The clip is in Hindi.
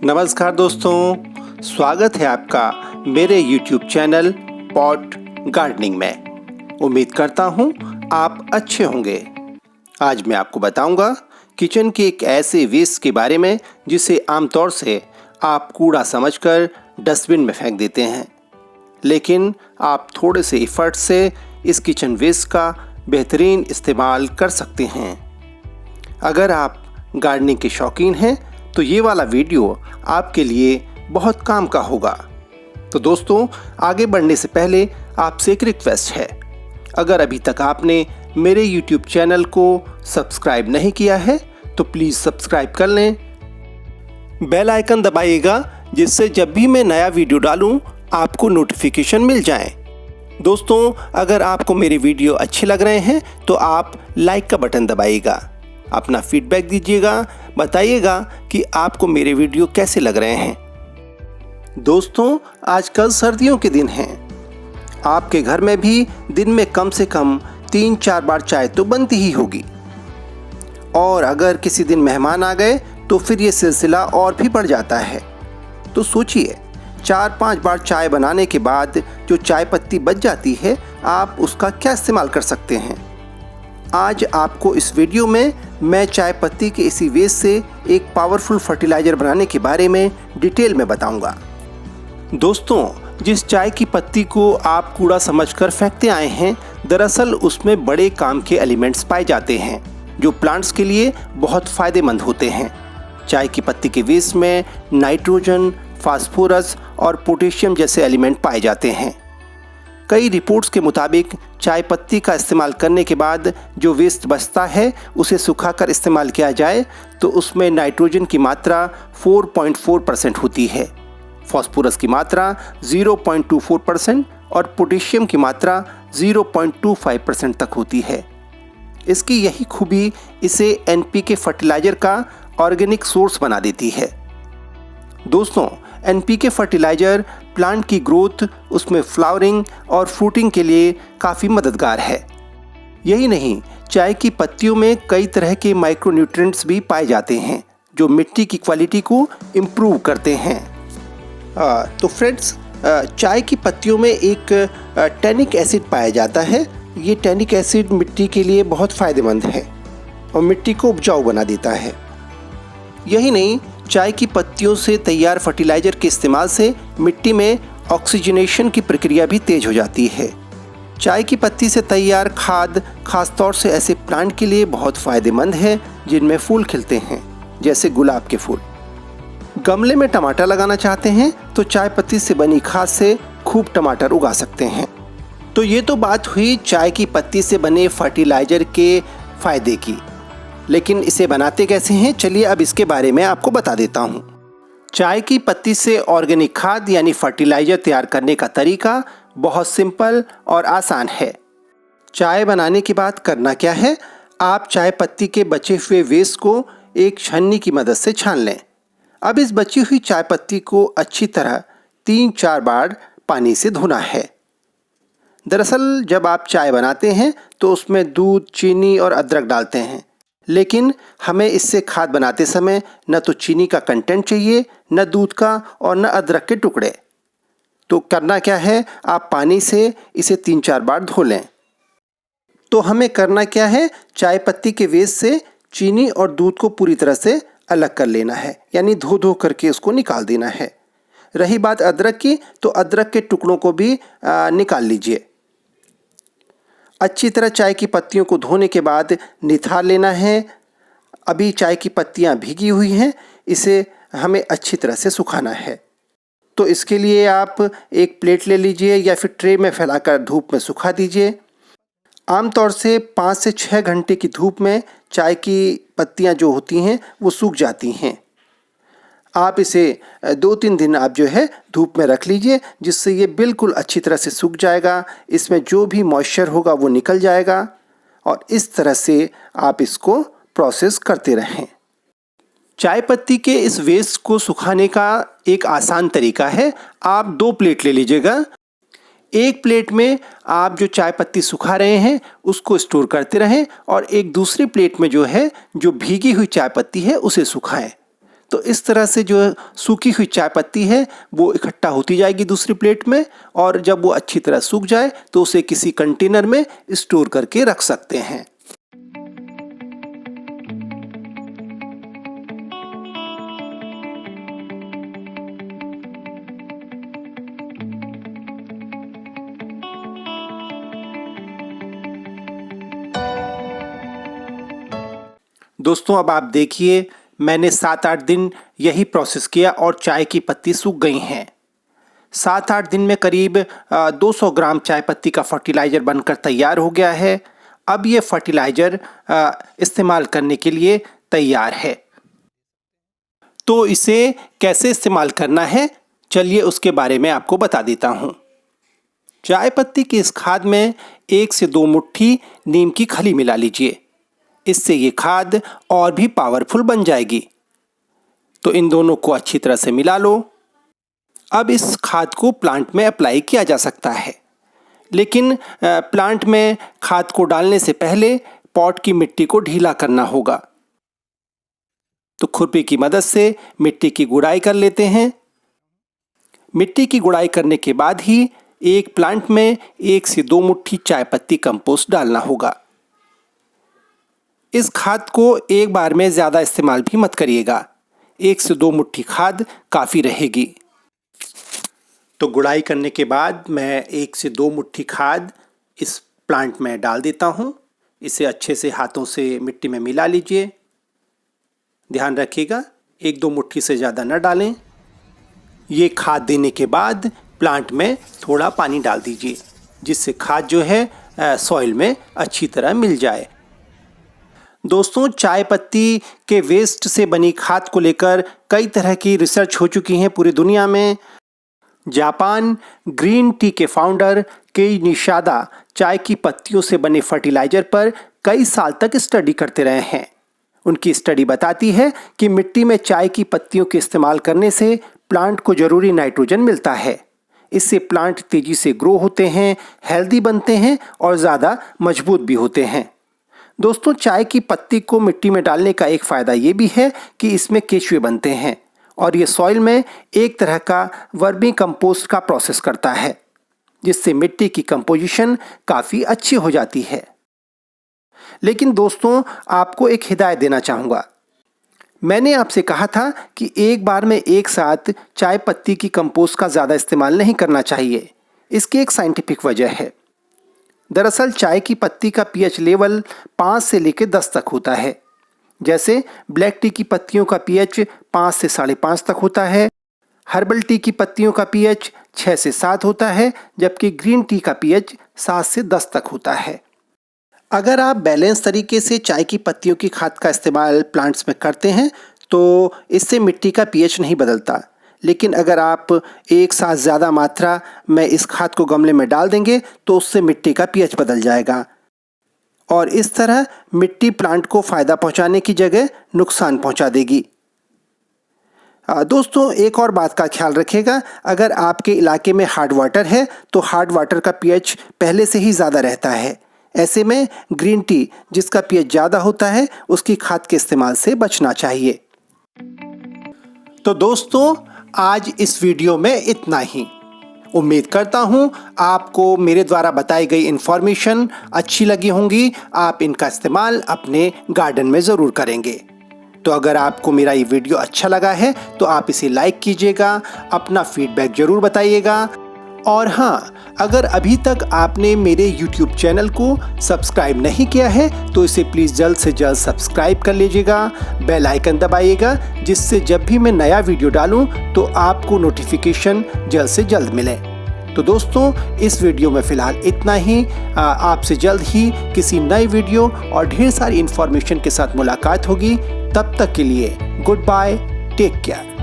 नमस्कार दोस्तों, स्वागत है आपका मेरे YouTube चैनल पॉट गार्डनिंग में। उम्मीद करता हूँ आप अच्छे होंगे। आज मैं आपको बताऊंगा किचन के एक ऐसे वेस्ट के बारे में जिसे आमतौर से आप कूड़ा समझकर डस्टबिन में फेंक देते हैं, लेकिन आप थोड़े से एफर्ट से इस किचन वेस्ट का बेहतरीन इस्तेमाल कर सकते हैं। अगर आप गार्डनिंग के शौकीन हैं तो ये वाला वीडियो आपके लिए बहुत काम का होगा। तो दोस्तों, आगे बढ़ने से पहले आपसे एक रिक्वेस्ट है, अगर अभी तक आपने मेरे YouTube चैनल को सब्सक्राइब नहीं किया है तो प्लीज़ सब्सक्राइब कर लें। बेल आइकन दबाइएगा जिससे जब भी मैं नया वीडियो डालूं आपको नोटिफिकेशन मिल जाए। दोस्तों, अगर आपको मेरे वीडियो अच्छे लग रहे हैं तो आप लाइक का बटन दबाइएगा, अपना फीडबैक दीजिएगा, बताइएगा कि आपको मेरे वीडियो कैसे लग रहे हैं। दोस्तों, आजकल सर्दियों के दिन हैं। आपके घर में भी दिन में कम से कम 3-4 बार चाय तो बनती ही होगी, और अगर किसी दिन मेहमान आ गए तो फिर ये सिलसिला और भी बढ़ जाता है। तो सोचिए, 4-5 बार चाय बनाने के बाद जो चाय पत्ती बच जाती है, आप उसका क्या इस्तेमाल कर सकते हैं। आज आपको इस वीडियो में मैं चाय पत्ती के इसी वेस्ट से एक पावरफुल फर्टिलाइज़र बनाने के बारे में डिटेल में बताऊंगा। दोस्तों, जिस चाय की पत्ती को आप कूड़ा समझकर फेंकते आए हैं, दरअसल उसमें बड़े काम के एलिमेंट्स पाए जाते हैं जो प्लांट्स के लिए बहुत फ़ायदेमंद होते हैं। चाय की पत्ती के वेस्ट में नाइट्रोजन, फास्फोरस और पोटेशियम जैसे एलिमेंट पाए जाते हैं। कई रिपोर्ट्स के मुताबिक चाय पत्ती का इस्तेमाल करने के बाद जो वेस्ट बचता है उसे सुखाकर इस्तेमाल किया जाए तो उसमें नाइट्रोजन की मात्रा 4.4% होती है, फास्फोरस की मात्रा 0.24% और पोटेशियम की मात्रा 0.25% तक होती है। इसकी यही खूबी इसे एनपीके फर्टिलाइज़र का ऑर्गेनिक सोर्स बना देती है। दोस्तों, एनपीके फर्टिलाइज़र प्लांट की ग्रोथ, उसमें फ्लावरिंग और फ्रूटिंग के लिए काफ़ी मददगार है। यही नहीं, चाय की पत्तियों में कई तरह के माइक्रोन्यूट्रिएंट्स भी पाए जाते हैं जो मिट्टी की क्वालिटी को इम्प्रूव करते हैं। तो फ्रेंड्स, चाय की पत्तियों में एक टैनिक एसिड पाया जाता है। ये टैनिक एसिड मिट्टी के लिए बहुत फ़ायदेमंद है और मिट्टी को उपजाऊ बना देता है। यही नहीं, चाय की पत्तियों से तैयार फर्टिलाइज़र के इस्तेमाल से मिट्टी में ऑक्सीजनेशन की प्रक्रिया भी तेज़ हो जाती है। चाय की पत्ती से तैयार खाद खासतौर से ऐसे प्लांट के लिए बहुत फ़ायदेमंद है जिनमें फूल खिलते हैं, जैसे गुलाब के फूल। गमले में टमाटर लगाना चाहते हैं तो चाय पत्ती से बनी खाद से खूब टमाटर उगा सकते हैं। तो ये तो बात हुई चाय की पत्ती से बने फर्टिलाइज़र के फ़ायदे की, लेकिन इसे बनाते कैसे हैं, चलिए अब इसके बारे में आपको बता देता हूँ। चाय की पत्ती से ऑर्गेनिक खाद यानी फर्टिलाइज़र तैयार करने का तरीका बहुत सिंपल और आसान है। चाय बनाने के बाद करना क्या है, आप चाय पत्ती के बचे हुए वेस्ट को एक छन्नी की मदद से छान लें। अब इस बची हुई चाय पत्ती को अच्छी तरह 3-4 बार पानी से धोना है। दरअसल जब आप चाय बनाते हैं तो उसमें दूध, चीनी और अदरक डालते हैं, लेकिन हमें इससे खाद बनाते समय न तो चीनी का कंटेंट चाहिए, न दूध का और न अदरक के टुकड़े। तो करना क्या है, आप पानी से इसे 3-4 बार धो लें। तो हमें करना क्या है, चाय पत्ती के वेस्ट से चीनी और दूध को पूरी तरह से अलग कर लेना है, यानी धो धो करके उसको निकाल देना है। रही बात अदरक की, तो अदरक के टुकड़ों को भी निकाल लीजिए। अच्छी तरह चाय की पत्तियों को धोने के बाद निथार लेना है। अभी चाय की पत्तियां भीगी हुई हैं, इसे हमें अच्छी तरह से सुखाना है। तो इसके लिए आप एक प्लेट ले लीजिए या फिर ट्रे में फैलाकर धूप में सुखा दीजिए। आमतौर से 5 से 6 घंटे की धूप में चाय की पत्तियां जो होती हैं वो सूख जाती हैं। आप इसे 2-3 दिन आप जो है धूप में रख लीजिए, जिससे ये बिल्कुल अच्छी तरह से सूख जाएगा। इसमें जो भी मॉइस्चर होगा वो निकल जाएगा, और इस तरह से आप इसको प्रोसेस करते रहें। चाय पत्ती के इस वेस्ट को सुखाने का एक आसान तरीका है। आप 2 प्लेट ले लीजिएगा। एक प्लेट में आप जो चाय पत्ती सुखा रहे हैं उसको स्टोर करते रहें, और एक दूसरी प्लेट में जो भीगी हुई चाय पत्ती है उसे सुखाएं। तो इस तरह से जो सूखी हुई चाय पत्ती है वो इकट्ठा होती जाएगी दूसरी प्लेट में, और जब वो अच्छी तरह सूख जाए तो उसे किसी कंटेनर में स्टोर करके रख सकते हैं। दोस्तों अब आप देखिए, मैंने 7-8 दिन यही प्रोसेस किया और चाय की पत्ती सूख गई हैं। 7-8 दिन में करीब 200 ग्राम चाय पत्ती का फर्टिलाइज़र बनकर तैयार हो गया है। अब ये फर्टिलाइज़र इस्तेमाल करने के लिए तैयार है। तो इसे कैसे इस्तेमाल करना है, चलिए उसके बारे में आपको बता देता हूँ। चाय पत्ती की इस खाद में 1 से 2 मुट्ठी नीम की खली मिला लीजिए। इससे ये खाद और भी पावरफुल बन जाएगी। तो इन दोनों को अच्छी तरह से मिला लो। अब इस खाद को प्लांट में अप्लाई किया जा सकता है, लेकिन प्लांट में खाद को डालने से पहले पॉट की मिट्टी को ढीला करना होगा। तो खुरपी की मदद से मिट्टी की गुड़ाई कर लेते हैं। मिट्टी की गुड़ाई करने के बाद ही एक प्लांट में 1 से 2 मुट्ठी चाय पत्ती कंपोस्ट डालना होगा। इस खाद को एक बार में ज़्यादा इस्तेमाल भी मत करिएगा, 1 से 2 मुट्ठी खाद काफ़ी रहेगी। तो गुड़ाई करने के बाद मैं 1 से 2 मुट्ठी खाद इस प्लांट में डाल देता हूँ। इसे अच्छे से हाथों से मिट्टी में मिला लीजिए। ध्यान रखिएगा 1-2 मुट्ठी से ज़्यादा न डालें। ये खाद देने के बाद प्लांट में थोड़ा पानी डाल दीजिए, जिससे खाद जो है सॉइल में अच्छी तरह मिल जाए। दोस्तों, चाय पत्ती के वेस्ट से बनी खाद को लेकर कई तरह की रिसर्च हो चुकी हैं पूरी दुनिया में। जापान ग्रीन टी के फाउंडर केई निशिदा चाय की पत्तियों से बने फर्टिलाइज़र पर कई साल तक स्टडी करते रहे हैं। उनकी स्टडी बताती है कि मिट्टी में चाय की पत्तियों के इस्तेमाल करने से प्लांट को ज़रूरी नाइट्रोजन मिलता है। इससे प्लांट तेज़ी से ग्रो होते हैं, हेल्दी बनते हैं और ज़्यादा मजबूत भी होते हैं। दोस्तों, चाय की पत्ती को मिट्टी में डालने का एक फ़ायदा ये भी है कि इसमें केचुए बनते हैं और ये सॉइल में एक तरह का वर्मी कंपोस्ट का प्रोसेस करता है, जिससे मिट्टी की कंपोजिशन काफ़ी अच्छी हो जाती है। लेकिन दोस्तों, आपको एक हिदायत देना चाहूँगा। मैंने आपसे कहा था कि एक बार में एक साथ चाय पत्ती की कंपोस्ट का ज़्यादा इस्तेमाल नहीं करना चाहिए। इसकी एक साइंटिफिक वजह है। दरअसल चाय की पत्ती का पीएच लेवल 5 से लेकर 10 तक होता है। जैसे ब्लैक टी की पत्तियों का पीएच 5 से 5.5 तक होता है, हर्बल टी की पत्तियों का पीएच 6 से 7 होता है, जबकि ग्रीन टी का पीएच 7 से 10 तक होता है। अगर आप बैलेंस तरीके से चाय की पत्तियों की खाद का इस्तेमाल प्लांट्स में करते हैं तो इससे मिट्टी का पीएच नहीं बदलता। लेकिन अगर आप एक साथ ज़्यादा मात्रा में इस खाद को गमले में डाल देंगे तो उससे मिट्टी का पीएच बदल जाएगा और इस तरह मिट्टी प्लांट को फ़ायदा पहुंचाने की जगह नुकसान पहुंचा देगी। दोस्तों, एक और बात का ख्याल रखिएगा। अगर आपके इलाके में हार्ड वाटर है तो हार्ड वाटर का पीएच पहले से ही ज़्यादा रहता है। ऐसे में ग्रीन टी जिसका पीएच ज़्यादा होता है उसकी खाद के इस्तेमाल से बचना चाहिए। तो दोस्तों, आज इस वीडियो में इतना ही। उम्मीद करता हूँ आपको मेरे द्वारा बताई गई इन्फॉर्मेशन अच्छी लगी होंगी। आप इनका इस्तेमाल अपने गार्डन में ज़रूर करेंगे। तो अगर आपको मेरा ये वीडियो अच्छा लगा है तो आप इसे लाइक कीजिएगा, अपना फीडबैक ज़रूर बताइएगा। और हाँ, अगर अभी तक आपने मेरे YouTube चैनल को सब्सक्राइब नहीं किया है तो इसे प्लीज़ जल्द से जल्द सब्सक्राइब कर लीजिएगा, बेल आइकन दबाइएगा, जिससे जब भी मैं नया वीडियो डालूं तो आपको नोटिफिकेशन जल्द से जल्द मिले। तो दोस्तों, इस वीडियो में फ़िलहाल इतना ही। आपसे जल्द ही किसी नए वीडियो और ढेर सारी इन्फॉर्मेशन के साथ मुलाकात होगी। तब तक के लिए गुड बाय, टेक केयर।